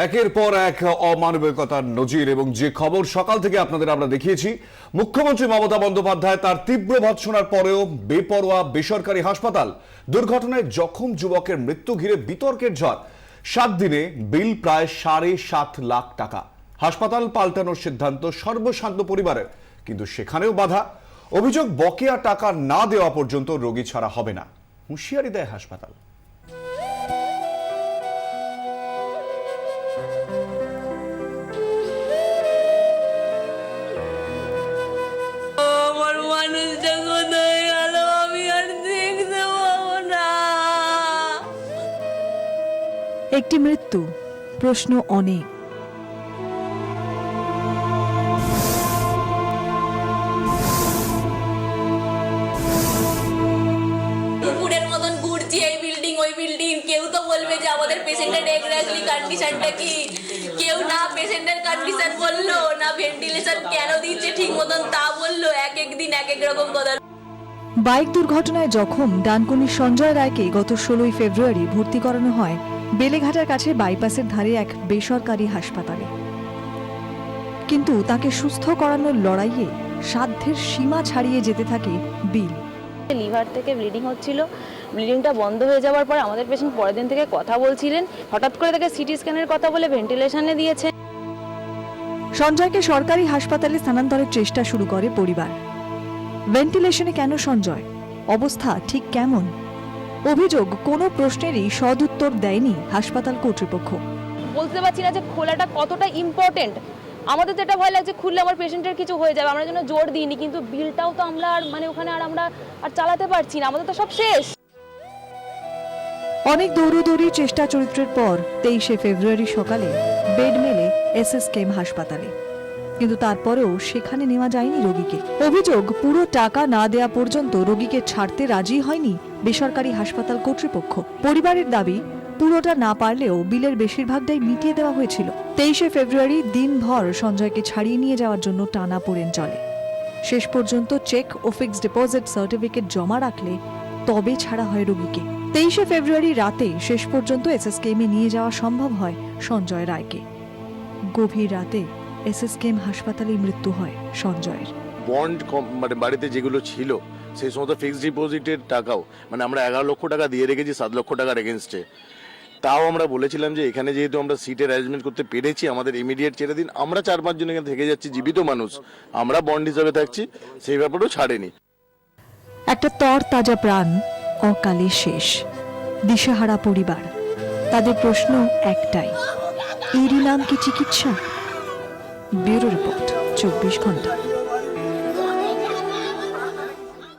একের পর এক অমানবিকতার নজির এবং যে খবর সকাল থেকে আপনাদের আমরা দেখিয়েছি, মুখ্যমন্ত্রী মমতা বন্দ্যোপাধ্যায় তার তীব্র ভর্ৎসনার পরেও বেপরোয়া বেসরকারি হাসপাতাল দুর্ঘটনায় জখম যুবকের মৃত্যু ঘিরে বিতর্কের ঝড়। 7 দিনে বিল প্রায় 7.5 লাখ টাকা। হাসপাতাল পাল্টানোর সিদ্ধান্ত সর্বশান্ত পরিবারের, কিন্তু সেখানেও বাধা। অভিযোগ, বকেয়া টাকা না দেওয়া পর্যন্ত রোগী ছাড়া হবে না, হুঁশিয়ারি দেয় হাসপাতাল। একটি মৃত্যু, প্রশ্ন অনেক। কুকুরের মতন ঘুরছি এই বিল্ডিং ওই বিল্ডিং, কেউ তো বলবে যে আমাদের পেশেন্টের এক্স্যাক্টলি কন্ডিশনটা কি, কেউ না পেশেন্টের কন্ডিশন বললো, না ভেন্টিলেশন কেন দিচ্ছে ঠিক মতন তা বললো, এক এক দিন এক এক রকম কথা। বাইক দুর্ঘটনায় জখম ডানকুনির সঞ্জয় রায়কে গত 16 ফেব্রুয়ারি ভর্তি করানো হয় বেলেঘাটার কাছে বাইপাসের ধারে এক বেসরকারি হাসপাতালে। কিন্তু তাকে সুস্থ করানোর লড়াইয়ে সাধ্যের সীমা ছাড়িয়ে যেতে থাকে বিল। লিভার থেকে ব্লিডিং হচ্ছিল, ব্লিডিংটা বন্ধ হয়ে যাওয়ার পর আমাদের পেশেন্ট পরের দিন থেকে কথা বলছিলেন, হঠাৎ করে তাকে সিটি স্ক্যানের কথা বলে ভেন্টিলেশনে দিয়েছে। সঞ্জয়কে সরকারি হাসপাতালে স্থানান্তরের চেষ্টা শুরু করে পরিবার। ভেন্টিলেশনে কেন সঞ্জয়? অবস্থা ঠিক কেমন? অভিযোগ, কোনো প্রশ্নেরই সদুত্তর দেয়নি হাসপাতাল কর্তৃপক্ষ। বলতে পারছি না যে খোলাটা কতটা ইম্পর্টেন্ট। আমাদের যেটা ভয় লাগছে খুললে আমার পেশেন্টের কিছু হয়ে যাবে, আমরা যেন জোর দিইনি, কিন্তু বিলটাও তো আমরা আর ওখানে আমরা আর চালাতে পারছি না, আমাদের তো সব শেষ। অনেক দৌড়দৌড়ির চেষ্টা চরিত্রের পর 23 ফেব্রুয়ারি সকালে বেড মেলে এসএসকেএম হাসপাতালে, কিন্তু তারপরেও সেখানে নেওয়া যায়নি রোগীকে। অভিযোগ, পুরো টাকা না দেয়া পর্যন্ত রোগীকে ছাড়তে রাজি হয়নি বেসরকারি হাসপাতাল কর্তৃপক্ষ। পরিবারের দাবি, পুরোটা না পারলেও বিলের বেশিরভাগটাই মিটিয়ে দেওয়া হয়েছিল। 23 ফেব্রুয়ারি দিনভর সঞ্জয়কে ছাড়িয়ে নিয়ে যাওয়ার জন্য টানাপোড়েন চলে। শেষ পর্যন্ত চেক ও ফিক্সড ডিপোজিট সার্টিফিকেট জমা রাখলে তবে ছাড়া হয় রোগীকে। 23 ফেব্রুয়ারি রাতে শেষ পর্যন্ত এসএসকেএমে নিয়ে যাওয়া সম্ভব হয় সঞ্জয় রায়কে। গভীর রাতে এসএসকেএম হাসপাতালে মৃত্যু হয় সঞ্জয়ের। বন্ড বাড়িতে যেগুলো ছিল সেই সমস্ত ফিক্সড ডিপোজিটের টাকাও আমরা 11 লক্ষ টাকা দিয়ে রেখেছি 7 লক্ষ টাকার এগেনস্টে। তাও আমরা বলেছিলাম যে এখানে যেহেতু আমরা সিটের অ্যারেঞ্জমেন্ট করতে পেরেছি, আমাদের ইমিডিয়েট ছেড়ে দিন। আমরা 4-5 জন এখানে থেকে যাচ্ছি, জীবিত মানুষ, আমরা বন্ড হিসাবে থাকছি, সেই ব্যাপারেও ছাড়েনি। একটা তরতাজা প্রাণ অকালে শেষ। দিশেহারা পরিবার, তাদের প্রশ্ন একটাই, এরই নাম কি চিকিৎসা? ব্যুরো রিপোর্ট, 24 ঘন্টা।